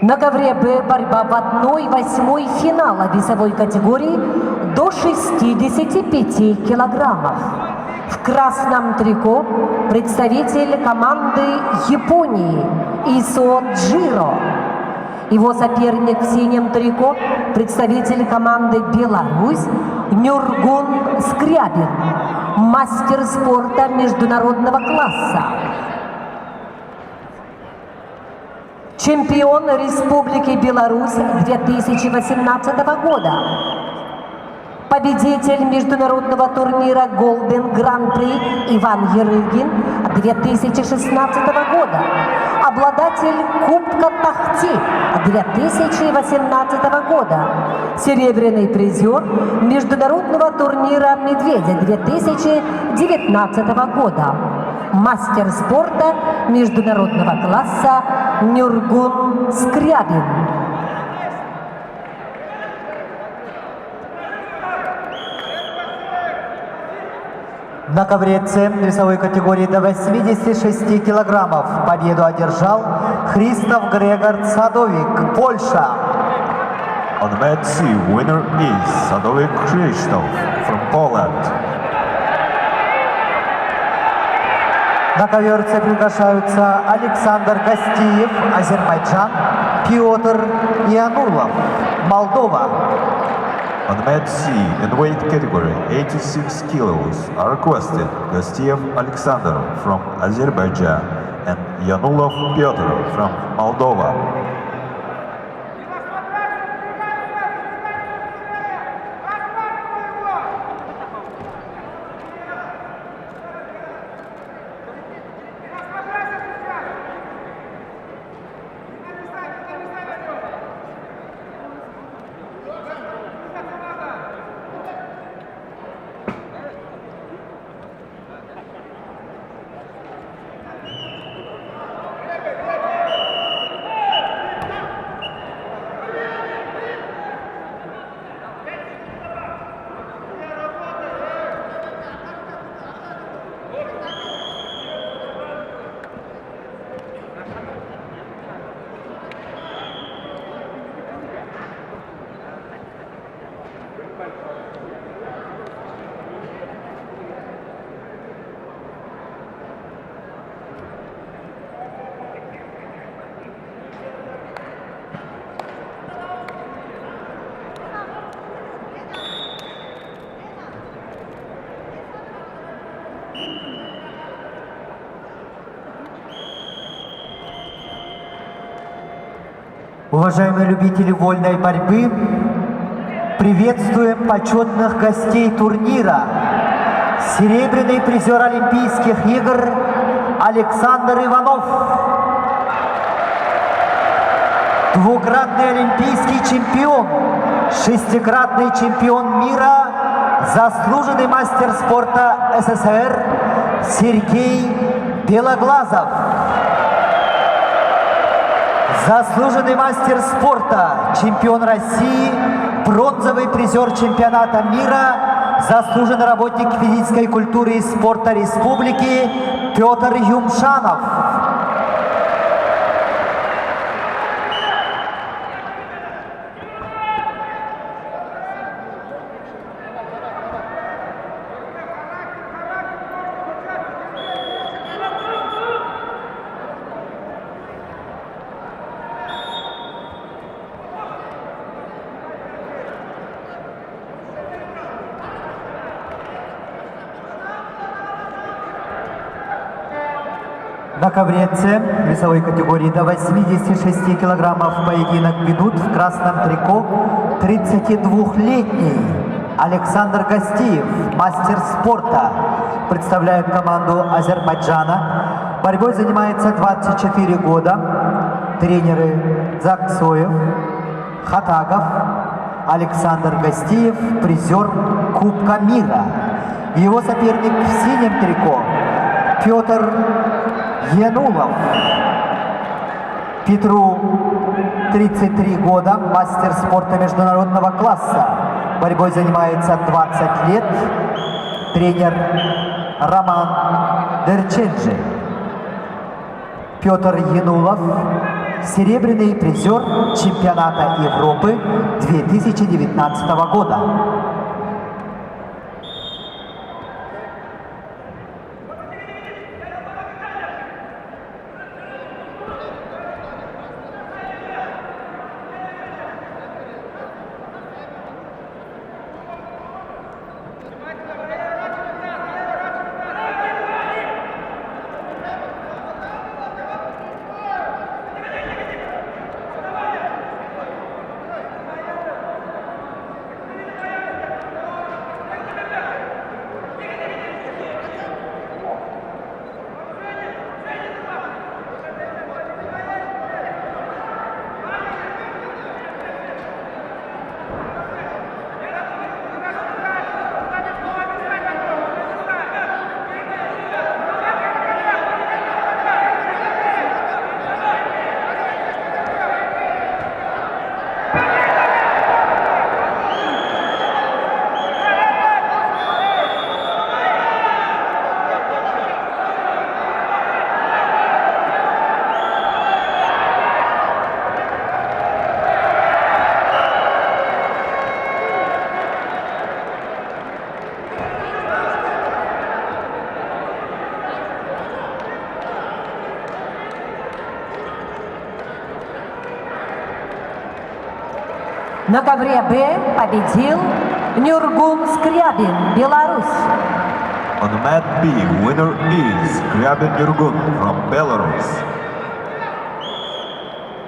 На ковре Б борьба в 1/8 финала весовой категории до 65 килограммов. В красном трико представитель команды Японии Исо Джиро. Его соперник в синем трико представитель команды Беларусь Нюргун Скрябин, мастер спорта международного класса. Чемпион Республики Беларусь 2018 года. Победитель международного турнира Golden Grand Prix Иван Ерыгин 2016 года. Обладатель Кубка Тахти 2018 года. Серебряный призер международного турнира Медведя 2019 года. Мастер спорта международного класса Нюргун Скрябин. На ковре С весовой категории до 86 килограммов победу одержал Христоф Грегор Садовик, Польша. On mat C, winner is Sadovik Krzysztof from Poland. На ковер С приглашаются Александр Гостиев, Азербайджан, Петр Янулов, Молдова. On mat C, in weight category 86 kilos, are requested Gostiev Alexander from Azerbaijan and Yanulov Pyotr from Moldova. Уважаемые любители вольной борьбы, приветствуем почетных гостей турнира. Серебряный призер Олимпийских игр Александр Иванов. Двукратный олимпийский чемпион, шестикратный чемпион мира, заслуженный мастер спорта СССР Сергей Белоглазов. Заслуженный мастер спорта, чемпион России, бронзовый призер чемпионата мира, заслуженный работник физической культуры и спорта республики Петр Юмшанов. На ковре С весовой категории до 86 килограммов поединок ведут в красном трико 32-летний Александр Гостиев, мастер спорта, представляет команду Азербайджана. Борьбой занимается 24 года. Тренеры Заксоев, Хатагов, Александр Гостиев, призер Кубка мира. Его соперник в синем трико Петр Янулов. Петру 33 года, мастер спорта международного класса. Борьбой занимается 20 лет. Тренер Роман Дерченджи. Петр Янулов серебряный призер чемпионата Европы 2019 года. На ковре Б победил Нюргун Скрябин, Беларусь. On mat B, winner is Skryabin Nurgun from Belarus.